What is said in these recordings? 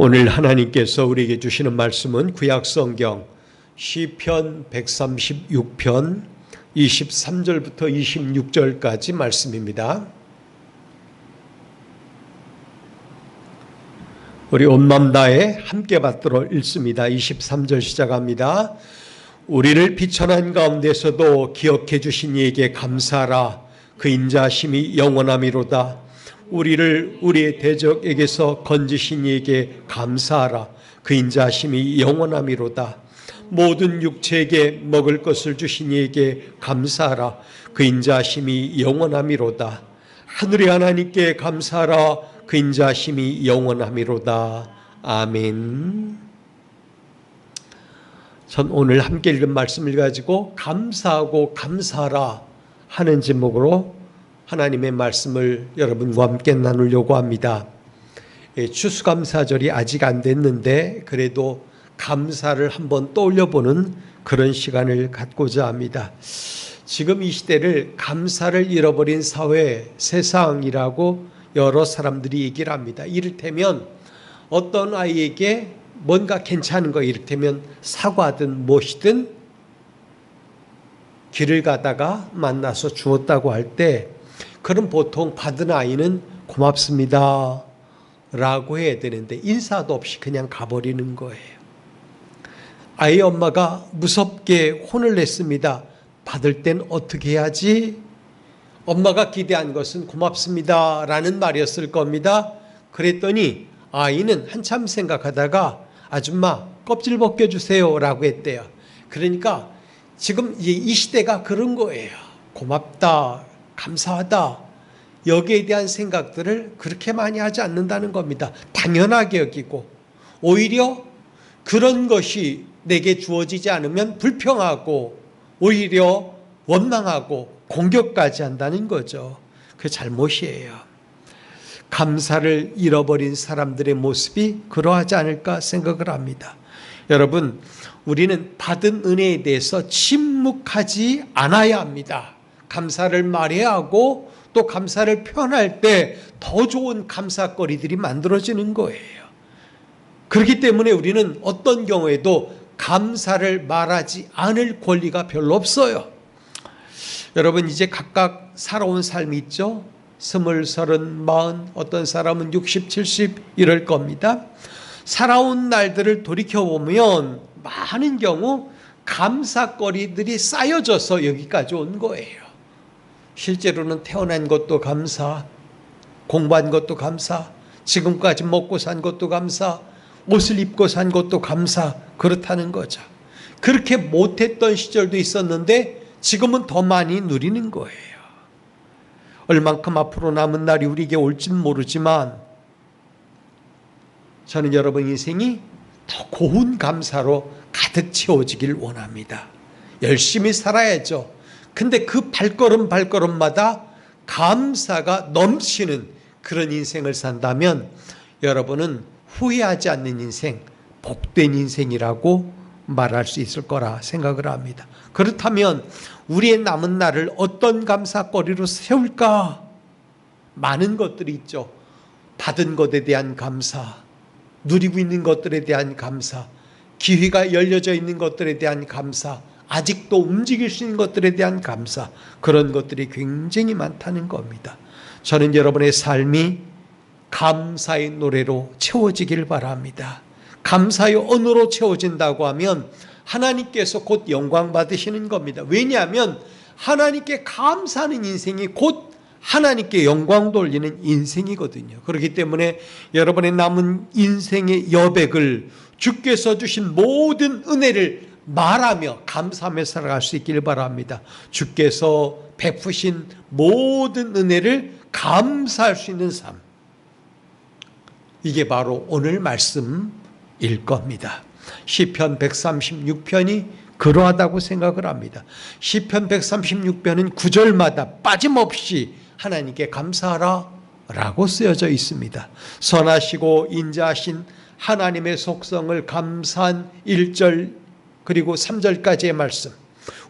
오늘 하나님께서 우리에게 주시는 말씀은 구약성경 시편 136편 23절부터 26절까지 말씀입니다. 우리 온 맘 다해 함께 받들어 읽습니다. 23절 시작합니다. 우리를 비천한 가운데서도 기억해 주신 이에게 감사하라. 그 인자심이 영원함이로다. 우리를 우리의 대적에게서 건지신 이에게 감사하라. 그 인자심이 영원함이로다. 모든 육체에게 먹을 것을 주신 이에게 감사하라. 그 인자심이 영원함이로다. 하늘의 하나님께 감사하라. 그 인자심이 영원함이로다. 아멘. 전 오늘 함께 읽은 말씀을 가지고 감사하고 감사하라 하는 제목으로 하나님의 말씀을 여러분과 함께 나누려고 합니다. 추수감사절이 아직 안 됐는데 그래도 감사를 한번 떠올려보는 그런 시간을 갖고자 합니다. 지금 이 시대를 감사를 잃어버린 사회, 세상이라고 여러 사람들이 얘기를 합니다. 이를테면 어떤 아이에게 뭔가 괜찮은 거, 이를테면 사과든 무엇이든 길을 가다가 만나서 주었다고 할 때 그럼 보통 받은 아이는 고맙습니다 라고 해야 되는데 인사도 없이 그냥 가버리는 거예요. 아이 엄마가 무섭게 혼을 냈습니다. 받을 땐 어떻게 해야지? 엄마가 기대한 것은 고맙습니다 라는 말이었을 겁니다. 그랬더니 아이는 한참 생각하다가 아줌마 껍질 벗겨주세요 라고 했대요. 그러니까 지금 이 시대가 그런 거예요. 고맙다, 감사하다, 여기에 대한 생각들을 그렇게 많이 하지 않는다는 겁니다. 당연하게 여기고 오히려 그런 것이 내게 주어지지 않으면 불평하고 오히려 원망하고 공격까지 한다는 거죠. 그게 잘못이에요. 감사를 잃어버린 사람들의 모습이 그러하지 않을까 생각을 합니다. 여러분, 우리는 받은 은혜에 대해서 침묵하지 않아야 합니다. 감사를 말해야 하고 또 감사를 표현할 때 더 좋은 감사거리들이 만들어지는 거예요. 그렇기 때문에 우리는 어떤 경우에도 감사를 말하지 않을 권리가 별로 없어요. 여러분, 이제 각각 살아온 삶이 있죠. 20, 30, 40, 어떤 사람은 60, 70 이럴 겁니다. 살아온 날들을 돌이켜보면 많은 경우 감사거리들이 쌓여져서 여기까지 온 거예요. 실제로는 태어난 것도 감사, 공부한 것도 감사, 지금까지 먹고 산 것도 감사, 옷을 입고 산 것도 감사, 그렇다는 거죠. 그렇게 못했던 시절도 있었는데 지금은 더 많이 누리는 거예요. 얼만큼 앞으로 남은 날이 우리에게 올지는 모르지만 저는 여러분 인생이 더 고운 감사로 가득 채워지길 원합니다. 열심히 살아야죠. 근데 그 발걸음마다 감사가 넘치는 그런 인생을 산다면 여러분은 후회하지 않는 인생, 복된 인생이라고 말할 수 있을 거라 생각을 합니다. 그렇다면 우리의 남은 날을 어떤 감사거리로 세울까? 많은 것들이 있죠. 받은 것에 대한 감사, 누리고 있는 것들에 대한 감사, 기회가 열려져 있는 것들에 대한 감사, 아직도 움직일 수 있는 것들에 대한 감사, 그런 것들이 굉장히 많다는 겁니다. 저는 여러분의 삶이 감사의 노래로 채워지길 바랍니다. 감사의 언어로 채워진다고 하면 하나님께서 곧 영광 받으시는 겁니다. 왜냐하면 하나님께 감사하는 인생이 곧 하나님께 영광 돌리는 인생이거든요. 그렇기 때문에 여러분의 남은 인생의 여백을 주께서 주신 모든 은혜를 말하며 감사하며 살아갈 수 있길 바랍니다. 주께서 베푸신 모든 은혜를 감사할 수 있는 삶, 이게 바로 오늘 말씀일 겁니다. 시편 136편이 그러하다고 생각을 합니다. 시편 136편은 9절마다 빠짐없이 하나님께 감사하라 라고 쓰여져 있습니다. 선하시고 인자하신 하나님의 속성을 감사한 1절 그리고 3절까지의 말씀,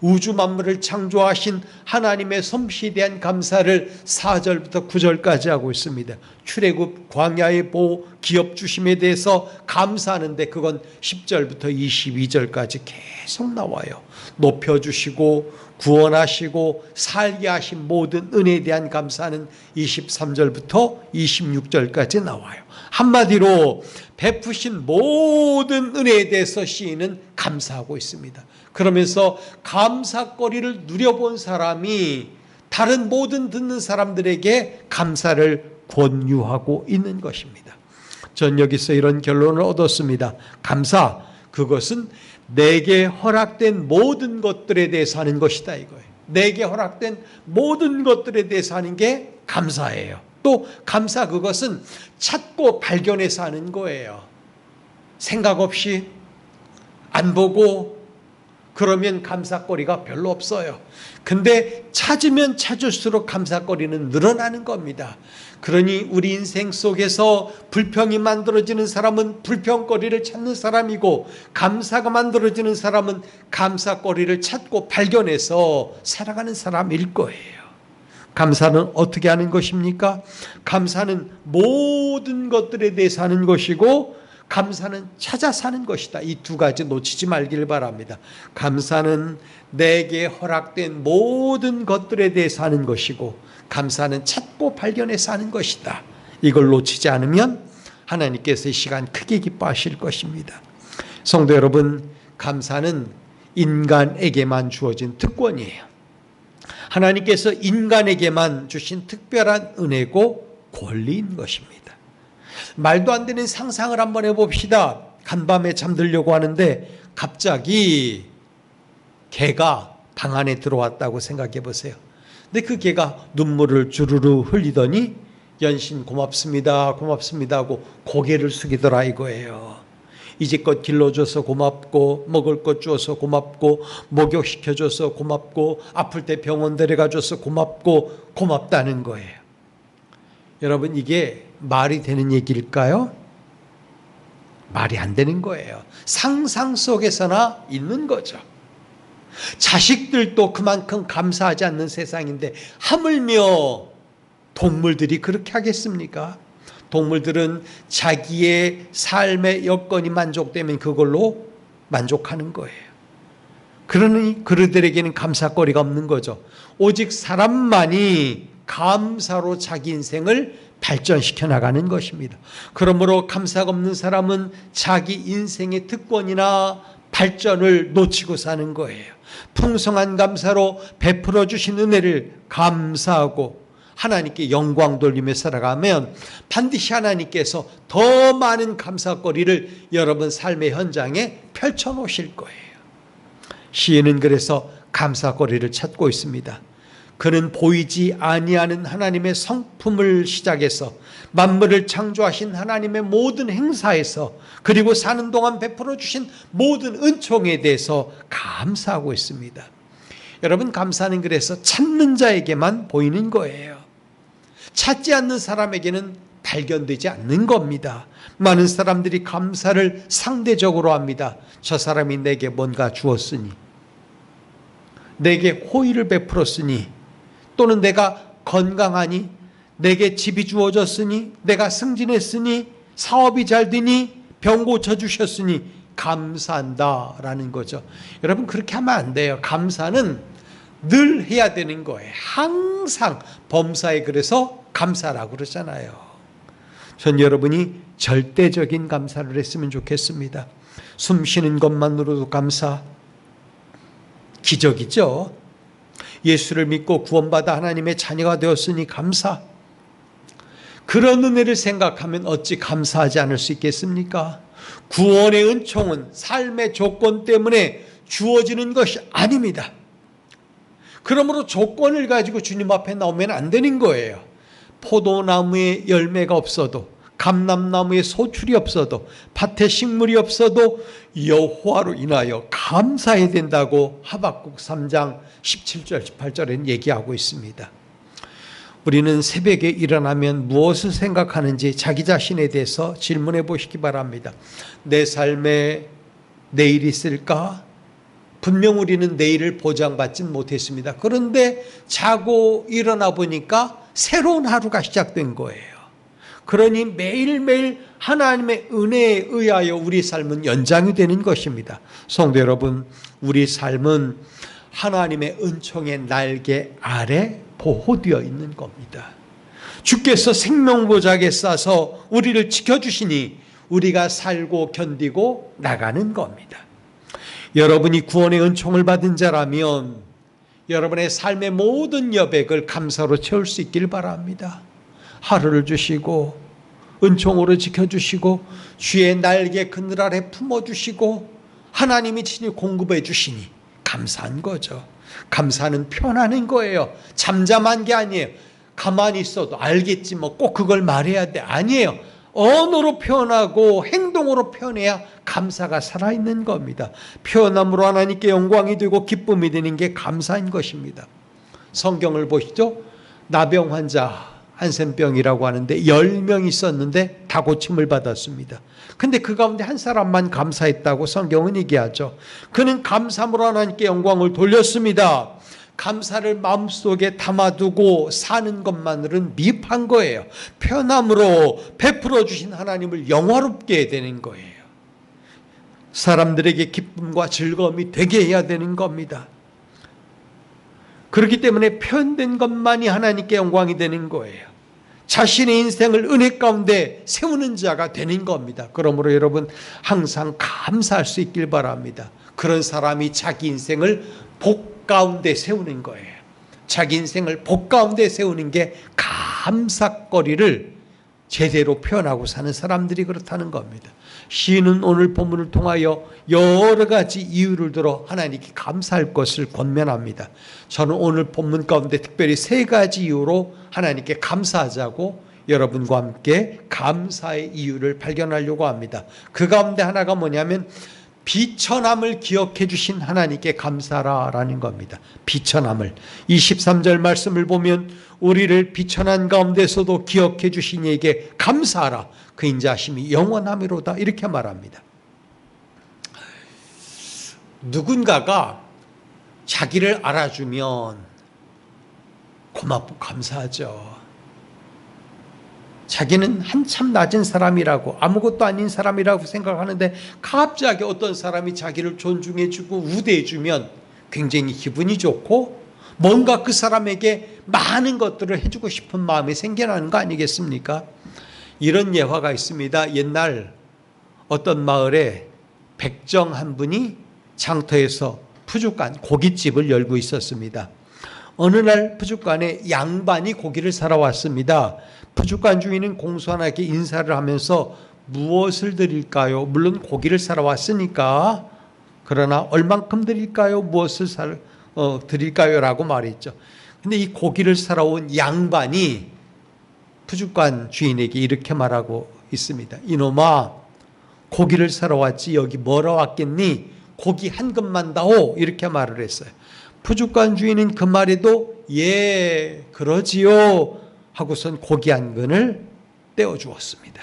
우주 만물을 창조하신 하나님의 솜씨에 대한 감사를 4절부터 9절까지 하고 있습니다. 출애굽 광야의 보 기업 주심에 대해서 감사하는데 그건 10절부터 22절까지 계속 나와요. 높여주시고 구원하시고 살게 하신 모든 은혜에 대한 감사는 23절부터 26절까지 나와요. 한마디로 베푸신 모든 은혜에 대해서 시인은 감사하고 있습니다. 그러면서 감사거리를 누려본 사람이 다른 모든 듣는 사람들에게 감사를 권유하고 있는 것입니다. 전 여기서 이런 결론을 얻었습니다. 감사, 그것은 내게 허락된 모든 것들에 대해서 하는 것이다 이거예요. 내게 허락된 모든 것들에 대해서 하는 게 감사예요. 또 감사, 그것은 찾고 발견해서 하는 거예요. 생각 없이 안 보고 그러면 감사거리가 별로 없어요. 근데 찾으면 찾을수록 감사거리는 늘어나는 겁니다. 그러니 우리 인생 속에서 불평이 만들어지는 사람은 불평거리를 찾는 사람이고, 감사가 만들어지는 사람은 감사거리를 찾고 발견해서 살아가는 사람일 거예요. 감사는 어떻게 하는 것입니까? 감사는 모든 것들에 대해서 하는 것이고, 감사는 찾아 사는 것이다. 이 두 가지 놓치지 말길 바랍니다. 감사는 내게 허락된 모든 것들에 대해서 하는 것이고, 감사는 찾고 발견해서 하는 것이다. 이걸 놓치지 않으면 하나님께서 이 시간 크게 기뻐하실 것입니다. 성도 여러분, 감사는 인간에게만 주어진 특권이에요. 하나님께서 인간에게만 주신 특별한 은혜고 권리인 것입니다. 말도 안 되는 상상을 한번 해봅시다. 간밤에 잠들려고 하는데 갑자기 개가 방 안에 들어왔다고 생각해 보세요. 근데 그 개가 눈물을 주르르 흘리더니 연신 고맙습니다, 고맙습니다 하고 고개를 숙이더라 이거예요. 이제껏 길러줘서 고맙고, 먹을 것 주어서 고맙고, 목욕시켜줘서 고맙고, 아플 때 병원 데려가줘서 고맙고, 고맙다는 거예요. 여러분, 이게 말이 되는 얘기일까요? 말이 안 되는 거예요. 상상 속에서나 있는 거죠. 자식들도 그만큼 감사하지 않는 세상인데 하물며 동물들이 그렇게 하겠습니까? 동물들은 자기의 삶의 여건이 만족되면 그걸로 만족하는 거예요. 그러니 그들에게는 감사거리가 없는 거죠. 오직 사람만이 감사로 자기 인생을 발전시켜 나가는 것입니다. 그러므로 감사가 없는 사람은 자기 인생의 특권이나 발전을 놓치고 사는 거예요. 풍성한 감사로 베풀어 주신 은혜를 감사하고 하나님께 영광 돌리며 살아가면 반드시 하나님께서 더 많은 감사거리를 여러분 삶의 현장에 펼쳐 놓으실 거예요. 시인은 그래서 감사거리를 찾고 있습니다. 그는 보이지 아니하는 하나님의 성품을 시작해서 만물을 창조하신 하나님의 모든 행사에서, 그리고 사는 동안 베풀어 주신 모든 은총에 대해서 감사하고 있습니다. 여러분, 감사는 그래서 찾는 자에게만 보이는 거예요. 찾지 않는 사람에게는 발견되지 않는 겁니다. 많은 사람들이 감사를 상대적으로 합니다. 저 사람이 내게 뭔가 주었으니, 내게 호의를 베풀었으니, 또는 내가 건강하니, 내게 집이 주어졌으니, 내가 승진했으니, 사업이 잘 되니, 병 고쳐주셨으니 감사한다라는 거죠. 여러분, 그렇게 하면 안 돼요. 감사는 늘 해야 되는 거예요. 항상. 범사에 그래서 감사라고 그러잖아요. 전 여러분이 절대적인 감사를 했으면 좋겠습니다. 숨 쉬는 것만으로도 감사, 기적이죠. 예수를 믿고 구원받아 하나님의 자녀가 되었으니 감사. 그런 은혜를 생각하면 어찌 감사하지 않을 수 있겠습니까? 구원의 은총은 삶의 조건 때문에 주어지는 것이 아닙니다. 그러므로 조건을 가지고 주님 앞에 나오면 안 되는 거예요. 포도나무에 열매가 없어도, 감람나무에 소출이 없어도, 밭에 식물이 없어도 여호와로 인하여 감사해야 된다고 하박국 3장 17절 18절에는 얘기하고 있습니다. 우리는 새벽에 일어나면 무엇을 생각하는지 자기 자신에 대해서 질문해 보시기 바랍니다. 내 삶에 내일이 있을까? 분명 우리는 내일을 보장받진 못했습니다. 그런데 자고 일어나 보니까 새로운 하루가 시작된 거예요. 그러니 매일매일 하나님의 은혜에 의하여 우리 삶은 연장이 되는 것입니다. 성도 여러분, 우리 삶은 하나님의 은총의 날개 아래 보호되어 있는 겁니다. 주께서 생명보좌에 싸서 우리를 지켜주시니 우리가 살고 견디고 나가는 겁니다. 여러분이 구원의 은총을 받은 자라면 여러분의 삶의 모든 여백을 감사로 채울 수 있길 바랍니다. 하루를 주시고 은총으로 지켜주시고 주의 날개 그늘 아래 품어주시고 하나님이 친히 공급해 주시니 감사한 거죠. 감사는 표현하는 거예요. 잠잠한 게 아니에요. 가만히 있어도 알겠지 뭐 꼭 그걸 말해야 돼. 아니에요. 언어로 표현하고 행동으로 표현해야 감사가 살아있는 겁니다. 표현함으로 하나님께 영광이 되고 기쁨이 되는 게 감사인 것입니다. 성경을 보시죠. 나병 환자 한센병이라고 하는데 10명 있었는데 다 고침을 받았습니다. 근데 그 가운데 한 사람만 감사했다고 성경은 얘기하죠. 그는 감사함으로 하나님께 영광을 돌렸습니다. 감사를 마음속에 담아두고 사는 것만으로는 미흡한 거예요. 표현함으로 베풀어 주신 하나님을 영화롭게 되는 거예요. 사람들에게 기쁨과 즐거움이 되게 해야 되는 겁니다. 그렇기 때문에 표현된 것만이 하나님께 영광이 되는 거예요. 자신의 인생을 은혜 가운데 세우는 자가 되는 겁니다. 그러므로 여러분 항상 감사할 수 있길 바랍니다. 그런 사람이 자기 인생을 복 가운데 세우는 거예요. 자기 인생을 복 가운데 세우는 게 감사거리를 제대로 표현하고 사는 사람들이 그렇다는 겁니다. 시인은 오늘 본문을 통하여 여러 가지 이유를 들어 하나님께 감사할 것을 권면합니다. 저는 오늘 본문 가운데 특별히 3가지 이유로 하나님께 감사하자고 여러분과 함께 감사의 이유를 발견하려고 합니다. 그 가운데 하나가 뭐냐면 비천함을 기억해 주신 하나님께 감사라라는 겁니다. 비천함을 23절 말씀을 보면 우리를 비천한 가운데서도 기억해 주신 이에게 감사하라. 그 인자하심이 영원하미로다 이렇게 말합니다. 누군가가 자기를 알아주면 고맙고 감사하죠. 자기는 한참 낮은 사람이라고 아무것도 아닌 사람이라고 생각하는데 갑자기 어떤 사람이 자기를 존중해주고 우대해주면 굉장히 기분이 좋고 뭔가 그 사람에게 많은 것들을 해주고 싶은 마음이 생겨나는 거 아니겠습니까? 이런 예화가 있습니다. 옛날 어떤 마을에 백정 한 분이 장터에서 푸주간 고깃집을 열고 있었습니다. 어느 날 푸주간에 양반이 고기를 사러 왔습니다. 푸주간 주인은 공손하게 인사를 하면서 무엇을 드릴까요? 물론 고기를 사러 왔으니까 그러나 얼만큼 드릴까요? 무엇을 드릴까요? 라고 말했죠. 근데 이 고기를 사러 온 양반이 푸주간 주인에게 이렇게 말하고 있습니다. 이놈아, 고기를 사러 왔지 여기 뭐러 왔겠니? 고기 한 근만 다오 이렇게 말을 했어요. 푸주간 주인은 그 말에도 예 그러지요 하고선 고기 한 근을 떼어주었습니다.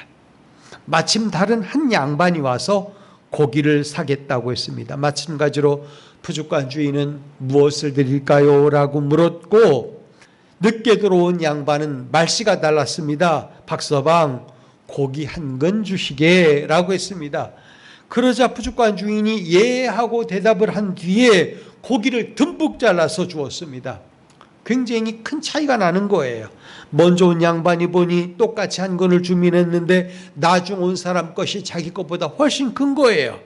마침 다른 한 양반이 와서 고기를 사겠다고 했습니다. 마찬가지로 푸주간 주인은 무엇을 드릴까요? 라고 물었고 늦게 들어온 양반은 말씨가 달랐습니다. 박서방 고기 한 근 주시게 라고 했습니다. 그러자 푸주간 주인이 예 하고 대답을 한 뒤에 고기를 듬뿍 잘라서 주었습니다. 굉장히 큰 차이가 나는 거예요. 먼저 온 양반이 보니 똑같이 한 근을 주긴 했는데 나중 온 사람 것이 자기 것보다 훨씬 큰 거예요.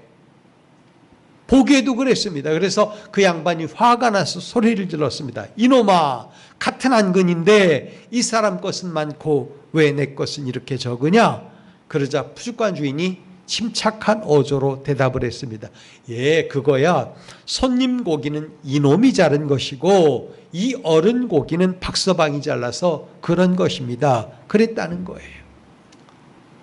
보기에도 그랬습니다. 그래서 그 양반이 화가 나서 소리를 질렀습니다. 이놈아, 같은 한 근인데 이 사람 것은 많고 왜 내 것은 이렇게 적으냐? 그러자 푸주간 주인이 침착한 어조로 대답을 했습니다. 예, 그거야. 손님 고기는 이놈이 자른 것이고 이 어른 고기는 박서방이 잘라서 그런 것입니다. 그랬다는 거예요.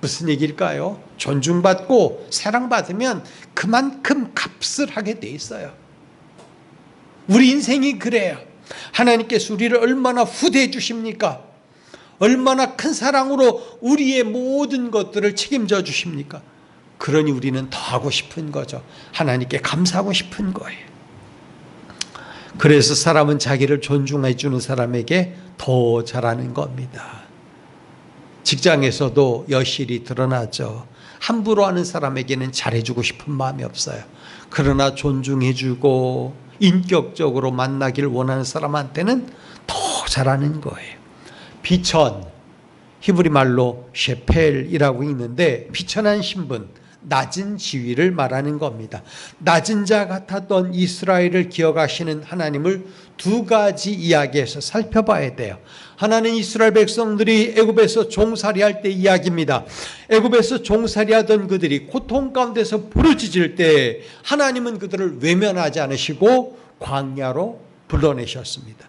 무슨 얘기일까요? 존중받고 사랑받으면 그만큼 값을 하게 돼 있어요. 우리 인생이 그래요. 하나님께서 우리를 얼마나 후대해 주십니까? 얼마나 큰 사랑으로 우리의 모든 것들을 책임져 주십니까? 그러니 우리는 더 하고 싶은 거죠. 하나님께 감사하고 싶은 거예요. 그래서 사람은 자기를 존중해 주는 사람에게 더 잘하는 겁니다. 직장에서도 여실히 드러나죠. 함부로 하는 사람에게는 잘해주고 싶은 마음이 없어요. 그러나 존중해주고 인격적으로 만나길 원하는 사람한테는 더 잘하는 거예요. 비천, 히브리 말로 셰펠이라고 있는데 비천한 신분, 낮은 지위를 말하는 겁니다. 낮은 자 같았던 이스라엘을 기억하시는 하나님을 두 가지 이야기에서 살펴봐야 돼요. 하나는 이스라엘 백성들이 애굽에서 종살이할 때 이야기입니다. 애굽에서 종살이하던 그들이 고통 가운데서 부르짖을 때 하나님은 그들을 외면하지 않으시고 광야로 불러내셨습니다.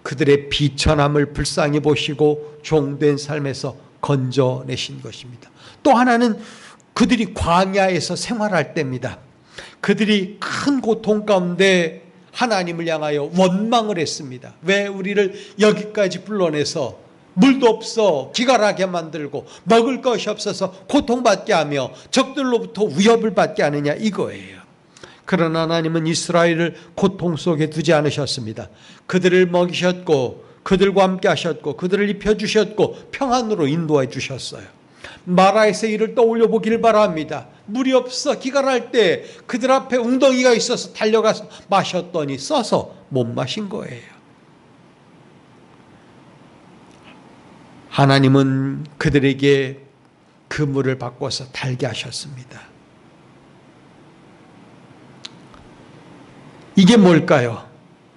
그들의 비천함을 불쌍히 보시고 종된 삶에서 건져내신 것입니다. 또 하나는 그들이 광야에서 생활할 때입니다. 그들이 큰 고통 가운데 하나님을 향하여 원망을 했습니다. 왜 우리를 여기까지 불러내서 물도 없어 기갈하게 만들고 먹을 것이 없어서 고통받게 하며 적들로부터 위협을 받게 하느냐 이거예요. 그러나 하나님은 이스라엘을 고통 속에 두지 않으셨습니다. 그들을 먹이셨고 그들과 함께 하셨고 그들을 입혀주셨고 평안으로 인도해 주셨어요. 마라에서 이를 떠올려 보길 바랍니다. 물이 없어 기갈할 때 그들 앞에 웅덩이가 있어서 달려가서 마셨더니 써서 못 마신 거예요. 하나님은 그들에게 그 물을 바꿔서 달게 하셨습니다. 이게 뭘까요?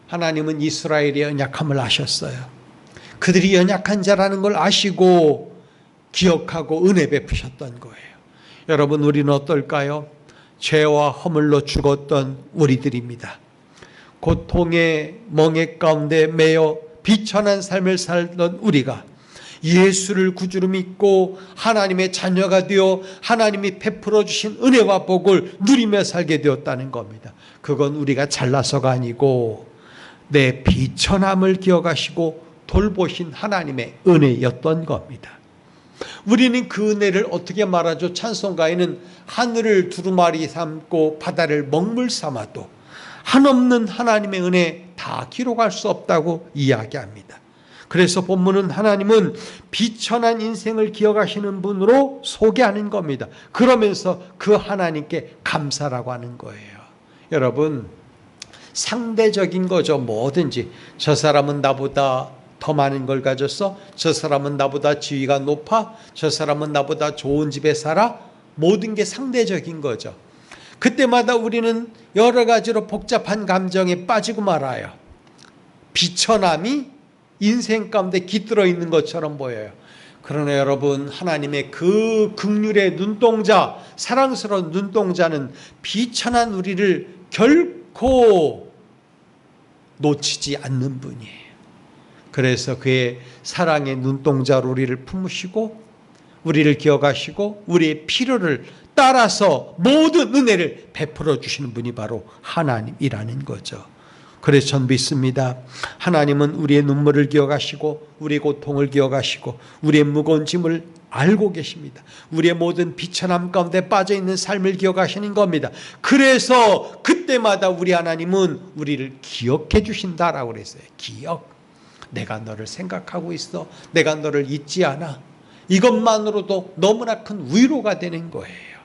하나님은 이스라엘의 연약함을 아셨어요. 그들이 연약한 자라는 걸 아시고 기억하고 은혜 베푸셨던 거예요. 여러분, 우리는 어떨까요? 죄와 허물로 죽었던 우리들입니다. 고통의 멍에 가운데 매여 비천한 삶을 살던 우리가 예수를 구주로 믿고 하나님의 자녀가 되어 하나님이 베풀어 주신 은혜와 복을 누리며 살게 되었다는 겁니다. 그건 우리가 잘나서가 아니고 내 비천함을 기억하시고 돌보신 하나님의 은혜였던 겁니다. 우리는 그 은혜를 어떻게 말하죠? 찬송가에는 하늘을 두루마리 삼고 바다를 먹물 삼아도 한없는 하나님의 은혜 다 기록할 수 없다고 이야기합니다. 그래서 본문은 하나님은 비천한 인생을 기억하시는 분으로 소개하는 겁니다. 그러면서 그 하나님께 감사라고 하는 거예요. 여러분, 상대적인 거죠. 뭐든지. 저 사람은 나보다 더 많은 걸 가졌어? 저 사람은 나보다 지위가 높아? 저 사람은 나보다 좋은 집에 살아? 모든 게 상대적인 거죠. 그때마다 우리는 여러 가지로 복잡한 감정에 빠지고 말아요. 비천함이 인생 가운데 깃들어 있는 것처럼 보여요. 그러나 여러분, 하나님의 그 긍휼의 눈동자, 사랑스러운 눈동자는 비천한 우리를 결코 놓치지 않는 분이에요. 그래서 그의 사랑의 눈동자로 우리를 품으시고 우리를 기억하시고 우리의 필요를 따라서 모든 은혜를 베풀어 주시는 분이 바로 하나님이라는 거죠. 그래서 전 믿습니다. 하나님은 우리의 눈물을 기억하시고 우리의 고통을 기억하시고 우리의 무거운 짐을 알고 계십니다. 우리의 모든 비천함 가운데 빠져있는 삶을 기억하시는 겁니다. 그래서 그때마다 우리 하나님은 우리를 기억해 주신다라고 그랬어요. 기억. 내가 너를 생각하고 있어. 내가 너를 잊지 않아. 이것만으로도 너무나 큰 위로가 되는 거예요.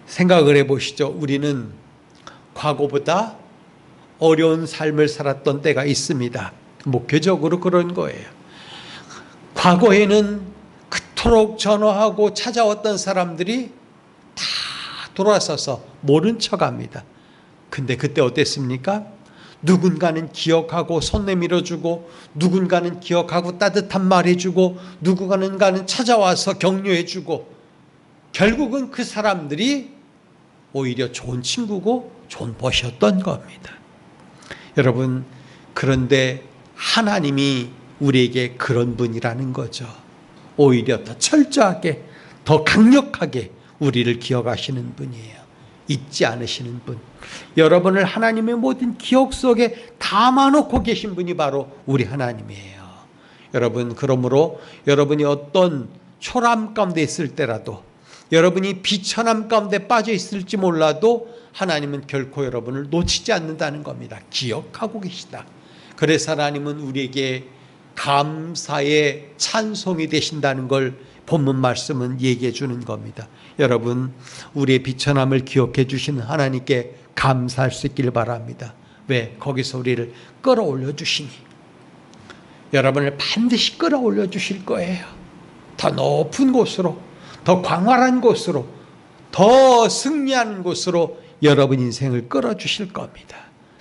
생각을 해보시죠. 우리는 과거보다 어려운 삶을 살았던 때가 있습니다. 목회적으로 그런 거예요. 과거에는 그토록 전화하고 찾아왔던 사람들이 다 돌아서서 모른 척합니다. 근데 그때 어땠습니까? 누군가는 기억하고 손 내밀어주고 누군가는 기억하고 따뜻한 말 해주고 누군가는 찾아와서 격려해주고 결국은 그 사람들이 오히려 좋은 친구고 좋은 벗이었던 겁니다. 여러분, 그런데 하나님이 우리에게 그런 분이라는 거죠. 오히려 더 철저하게 더 강력하게 우리를 기억하시는 분이에요. 잊지 않으시는 분. 여러분을 하나님의 모든 기억 속에 담아놓고 계신 분이 바로 우리 하나님이에요. 여러분, 그러므로 여러분이 어떤 초람 가운데 있을 때라도 여러분이 비천함 가운데 빠져 있을지 몰라도 하나님은 결코 여러분을 놓치지 않는다는 겁니다. 기억하고 계시다. 그래서 하나님은 우리에게 감사의 찬송이 되신다는 걸 본문 말씀은 얘기해 주는 겁니다. 여러분, 우리의 비천함을 기억해 주신 하나님께 감사할 수 있기를 바랍니다. 왜? 거기서 우리를 끌어올려 주시니 여러분을 반드시 끌어올려 주실 거예요. 더 높은 곳으로, 더 광활한 곳으로, 더 승리하는 곳으로 여러분 인생을 끌어주실 겁니다.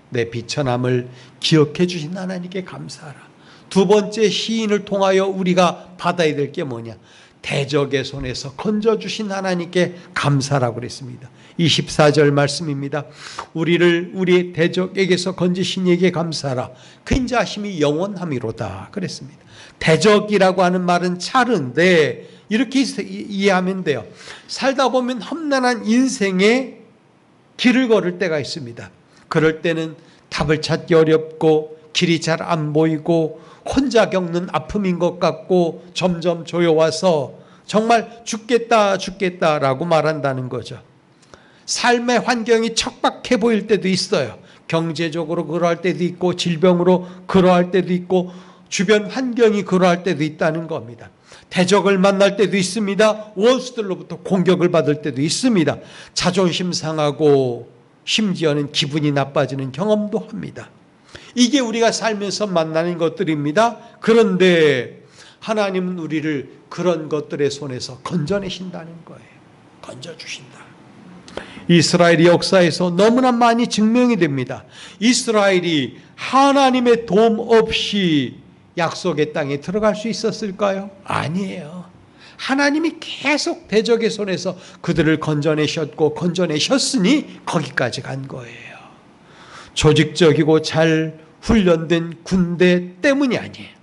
내 비천함을 기억해 주신 하나님께 감사하라. 두 번째 시인을 통하여 우리가 받아야 될 게 뭐냐? 대적의 손에서 건져주신 하나님께 감사라고 그랬습니다. 24절 말씀입니다. 우리를 우리 대적에게서 건지신 이에게 감사하라. 그 인자하심이 영원함이로다 그랬습니다. 대적이라고 하는 말은 차른데 이렇게 이해하면 돼요. 살다 보면 험난한 인생의 길을 걸을 때가 있습니다. 그럴 때는 답을 찾기 어렵고 길이 잘 안 보이고 혼자 겪는 아픔인 것 같고 점점 조여와서 정말 죽겠다라고 말한다는 거죠. 삶의 환경이 척박해 보일 때도 있어요. 경제적으로 그러할 때도 있고 질병으로 그러할 때도 있고 주변 환경이 그러할 때도 있다는 겁니다. 대적을 만날 때도 있습니다. 원수들로부터 공격을 받을 때도 있습니다. 자존심 상하고 심지어는 기분이 나빠지는 경험도 합니다. 이게 우리가 살면서 만나는 것들입니다. 그런데 하나님은 우리를 그런 것들의 손에서 건져내신다는 거예요. 건져주신다. 이스라엘의 역사에서 너무나 많이 증명이 됩니다. 이스라엘이 하나님의 도움 없이 약속의 땅에 들어갈 수 있었을까요? 아니에요. 하나님이 계속 대적의 손에서 그들을 건져내셨고 건져내셨으니 거기까지 간 거예요. 조직적이고 잘 훈련된 군대 때문이 아니에요.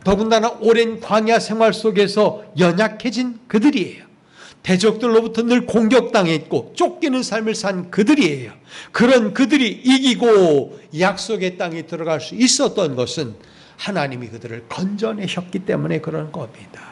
더군다나 오랜 광야 생활 속에서 연약해진 그들이에요. 대적들로부터 늘 공격당했고 쫓기는 삶을 산 그들이에요. 그런 그들이 이기고 약속의 땅에 들어갈 수 있었던 것은 하나님이 그들을 건져내셨기 때문에 그런 겁니다.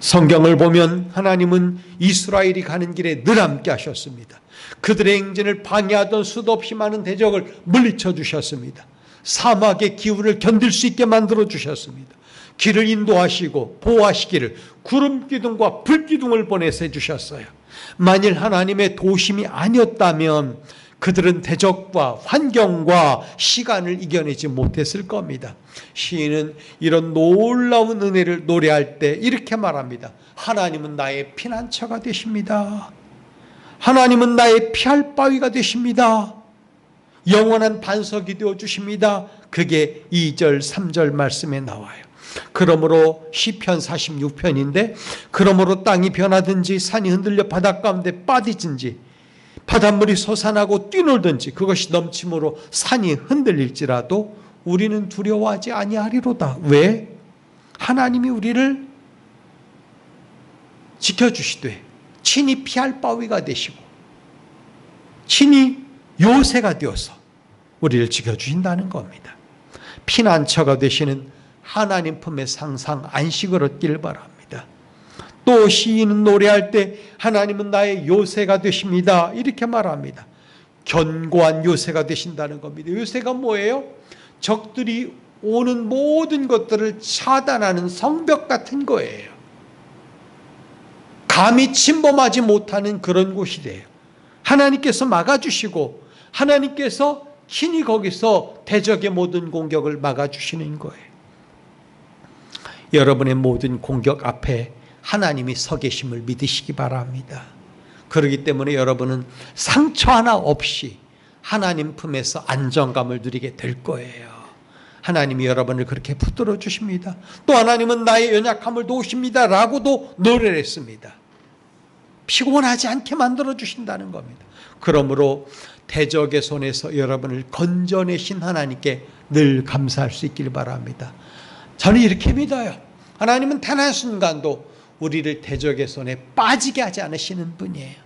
성경을 보면 하나님은 이스라엘이 가는 길에 늘 함께 하셨습니다. 그들의 행진을 방해하던 수도 없이 많은 대적을 물리쳐 주셨습니다. 사막의 기후를 견딜 수 있게 만들어 주셨습니다. 길을 인도하시고 보호하시기를 구름 기둥과 불 기둥을 보내서 해주셨어요. 만일 하나님의 도심이 아니었다면 그들은 대적과 환경과 시간을 이겨내지 못했을 겁니다. 시인은 이런 놀라운 은혜를 노래할 때 이렇게 말합니다. 하나님은 나의 피난처가 되십니다. 하나님은 나의 피할 바위가 되십니다. 영원한 반석이 되어주십니다. 그게 2절 3절 말씀에 나와요. 그러므로 시편 46편인데 그러므로 땅이 변하든지 산이 흔들려 바닷 가운데 빠지든지 바닷물이 솟아나고 뛰놀든지 그것이 넘침으로 산이 흔들릴지라도 우리는 두려워하지 아니하리로다. 왜? 하나님이 우리를 지켜주시되 친히 피할 바위가 되시고 친히 요새가 되어서 우리를 지켜주신다는 겁니다. 피난처가 되시는 하나님 품에 항상 안식을 얻기를 바랍니다. 또 시인은 노래할 때 하나님은 나의 요새가 되십니다. 이렇게 말합니다. 견고한 요새가 되신다는 겁니다. 요새가 뭐예요? 적들이 오는 모든 것들을 차단하는 성벽 같은 거예요. 감히 침범하지 못하는 그런 곳이 돼요. 하나님께서 막아주시고 하나님께서 친히 거기서 대적의 모든 공격을 막아주시는 거예요. 여러분의 모든 공격 앞에 하나님이 서 계심을 믿으시기 바랍니다. 그렇기 때문에 여러분은 상처 하나 없이 하나님 품에서 안정감을 누리게 될 거예요. 하나님이 여러분을 그렇게 붙들어 주십니다. 또 하나님은 나의 연약함을 도우십니다 라고도 노래를 했습니다. 피곤하지 않게 만들어 주신다는 겁니다. 그러므로 대적의 손에서 여러분을 건져내신 하나님께 늘 감사할 수 있기를 바랍니다. 저는 이렇게 믿어요. 하나님은 단 한순간도 우리를 대적의 손에 빠지게 하지 않으시는 분이에요.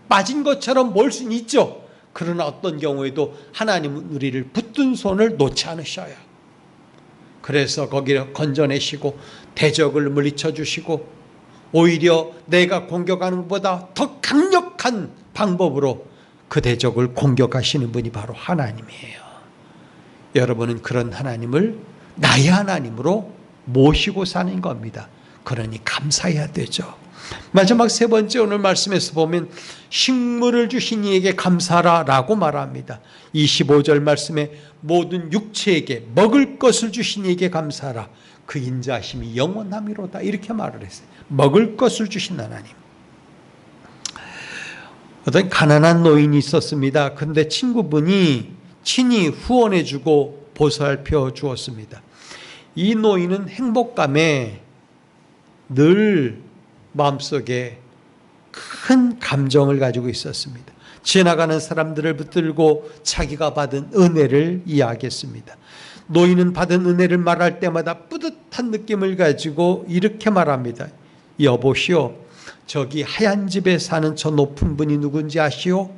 빠진 것처럼 볼 수는 있죠. 그러나 어떤 경우에도 하나님은 우리를 붙든 손을 놓지 않으셔요. 그래서 거기를 건져내시고 대적을 물리쳐 주시고 오히려 내가 공격하는 것보다 더 강력한 방법으로 그 대적을 공격하시는 분이 바로 하나님이에요. 여러분은 그런 하나님을 나의 하나님으로 모시고 사는 겁니다. 그러니 감사해야 되죠. 마지막 세 번째 오늘 말씀에서 보면 식물을 주신 이에게 감사하라 라고 말합니다. 25절 말씀에 모든 육체에게 먹을 것을 주신 이에게 감사하라. 그 인자하심이 영원함이로다 이렇게 말을 했어요. 먹을 것을 주신 하나님. 어떤 가난한 노인이 있었습니다. 그런데 친구분이 친히 후원해주고 보살펴 주었습니다. 이 노인은 행복감에 늘 마음속에 큰 감정을 가지고 있었습니다. 지나가는 사람들을 붙들고 자기가 받은 은혜를 이야기했습니다. 노인은 받은 은혜를 말할 때마다 뿌듯한 느낌을 가지고 이렇게 말합니다. 여보시오, 저기 하얀 집에 사는 저 높은 분이 누군지 아시오?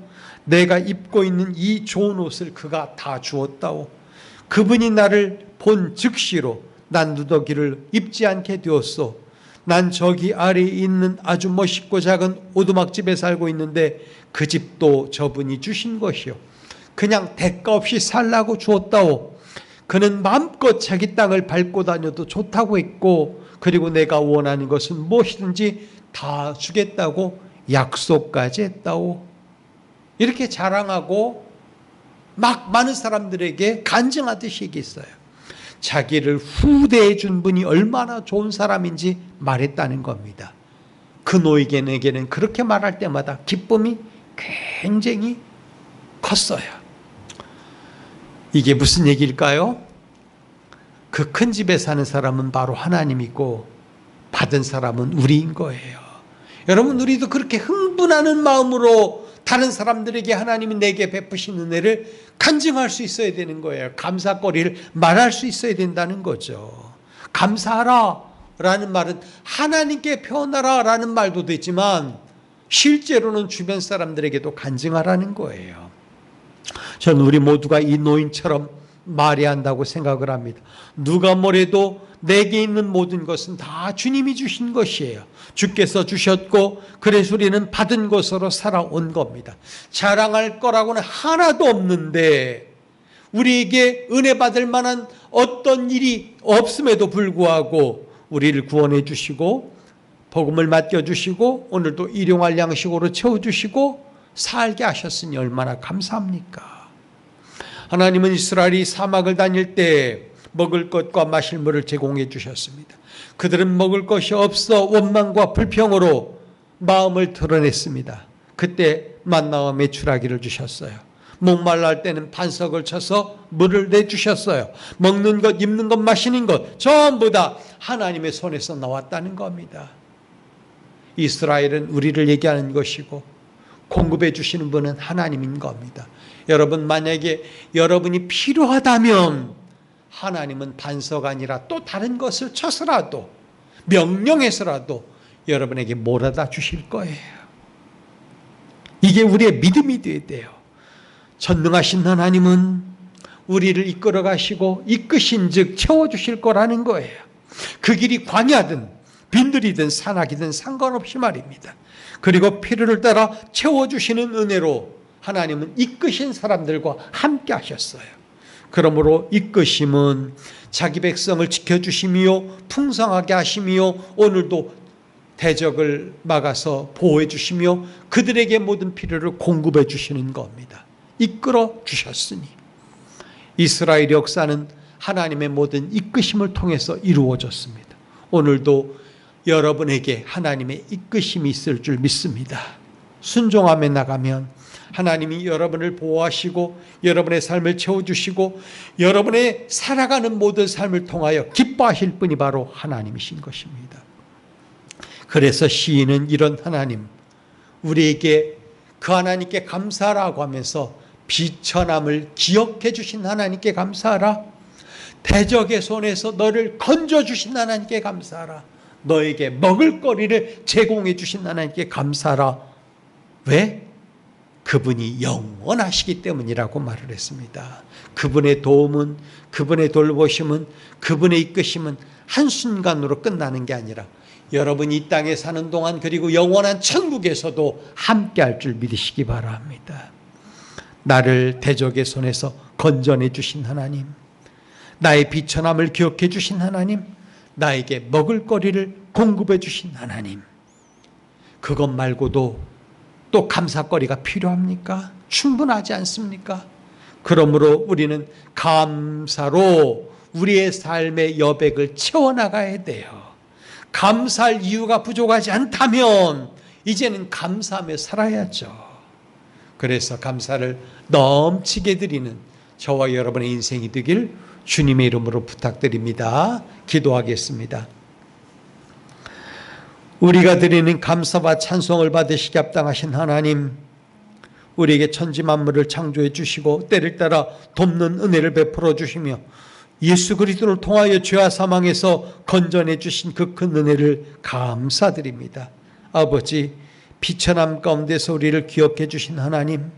내가 입고 있는 이 좋은 옷을 그가 다 주었다오. 그분이 나를 본 즉시로 난 누더기를 입지 않게 되었소. 난 저기 아래에 있는 아주 멋있고 작은 오두막집에 살고 있는데 그 집도 저분이 주신 것이요. 그냥 대가 없이 살라고 주었다오. 그는 마음껏 자기 땅을 밟고 다녀도 좋다고 했고, 그리고 내가 원하는 것은 무엇이든지 다 주겠다고 약속까지 했다오. 이렇게 자랑하고 막 많은 사람들에게 간증하듯이 얘기했어요. 자기를 후대해 준 분이 얼마나 좋은 사람인지 말했다는 겁니다. 그 노인에게는 그렇게 말할 때마다 기쁨이 굉장히 컸어요. 이게 무슨 얘기일까요? 그 큰 집에 사는 사람은 바로 하나님이고 받은 사람은 우리인 거예요. 여러분, 우리도 그렇게 흥분하는 마음으로 다른 사람들에게 하나님이 내게 베푸신 은혜를 간증할 수 있어야 되는 거예요. 감사거리를 말할 수 있어야 된다는 거죠. 감사하라 라는 말은 하나님께 표현하라 라는 말도 되지만 실제로는 주변 사람들에게도 간증하라는 거예요. 저는 우리 모두가 이 노인처럼 말해야 한다고 생각을 합니다. 누가 뭐래도 내게 있는 모든 것은 다 주님이 주신 것이에요. 주께서 주셨고 그래서 우리는 받은 것으로 살아온 겁니다. 자랑할 거라고는 하나도 없는데 우리에게 은혜 받을 만한 어떤 일이 없음에도 불구하고 우리를 구원해 주시고 복음을 맡겨주시고 오늘도 일용할 양식으로 채워주시고 살게 하셨으니 얼마나 감사합니까? 하나님은 이스라엘이 사막을 다닐 때 먹을 것과 마실 물을 제공해 주셨습니다. 그들은 먹을 것이 없어 원망과 불평으로 마음을 드러냈습니다. 그때 만나와 메추라기를 주셨어요. 목말라 할 때는 반석을 쳐서 물을 내주셨어요. 먹는 것, 입는 것, 마시는 것 전부 다 하나님의 손에서 나왔다는 겁니다. 이스라엘은 우리를 얘기하는 것이고 공급해 주시는 분은 하나님인 겁니다. 여러분, 만약에 여러분이 필요하다면 하나님은 반석 아니라 또 다른 것을 쳐서라도 명령해서라도 여러분에게 몰아다 주실 거예요. 이게 우리의 믿음이 되어야 돼요. 전능하신 하나님은 우리를 이끌어 가시고 이끄신 즉 채워주실 거라는 거예요. 그 길이 광야든 빈들이든 산악이든 상관없이 말입니다. 그리고 필요를 따라 채워주시는 은혜로 하나님은 이끄신 사람들과 함께 하셨어요. 그러므로 이끄심은 자기 백성을 지켜주시며 풍성하게 하시며 오늘도 대적을 막아서 보호해 주시며 그들에게 모든 필요를 공급해 주시는 겁니다. 이끌어 주셨으니 이스라엘 역사는 하나님의 모든 이끄심을 통해서 이루어졌습니다. 오늘도 여러분에게 하나님의 이끄심이 있을 줄 믿습니다. 순종함에 나가면 하나님이 여러분을 보호하시고 여러분의 삶을 채워주시고 여러분의 살아가는 모든 삶을 통하여 기뻐하실 분이 바로 하나님이신 것입니다. 그래서 시인은 이런 하나님, 우리에게 그 하나님께 감사하라고 하면서 비천함을 기억해 주신 하나님께 감사하라. 대적의 손에서 너를 건져주신 하나님께 감사하라. 너에게 먹을 거리를 제공해 주신 하나님께 감사하라. 왜? 그분이 영원하시기 때문이라고 말을 했습니다. 그분의 도움은, 그분의 돌보심은, 그분의 이끄심은 한순간으로 끝나는 게 아니라 여러분이 이 땅에 사는 동안 그리고 영원한 천국에서도 함께 할 줄 믿으시기 바랍니다. 나를 대적의 손에서 건져내 주신 하나님, 나의 비천함을 기억해 주신 하나님, 나에게 먹을거리를 공급해 주신 하나님, 그것 말고도 또 감사거리가 필요합니까? 충분하지 않습니까? 그러므로 우리는 감사로 우리의 삶의 여백을 채워나가야 돼요. 감사할 이유가 부족하지 않다면 이제는 감사하며 살아야죠. 그래서 감사를 넘치게 드리는 저와 여러분의 인생이 되길 주님의 이름으로 부탁드립니다. 기도하겠습니다. 우리가 드리는 감사와 찬송을 받으시기 합당하신 하나님, 우리에게 천지 만물을 창조해 주시고 때를 따라 돕는 은혜를 베풀어 주시며 예수 그리스도를 통하여 죄와 사망에서 건져내 주신 그 큰 은혜를 감사드립니다. 아버지, 비천함 가운데서 우리를 기억해 주신 하나님,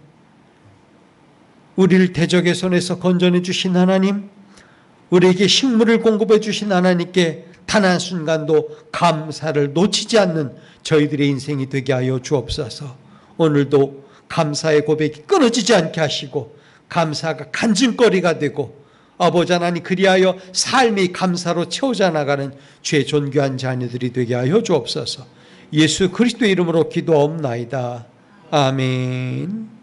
우리를 대적의 손에서 건져내 주신 하나님, 우리에게 식물을 공급해 주신 하나님께 단 한순간도 감사를 놓치지 않는 저희들의 인생이 되게 하여 주옵소서. 오늘도 감사의 고백이 끊어지지 않게 하시고 감사가 간증거리가 되고 아버지 하나님, 그리하여 삶이 감사로 채워져 나가는 주의 존귀한 자녀들이 되게 하여 주옵소서. 예수 그리스도의 이름으로 기도하옵나이다. 아멘.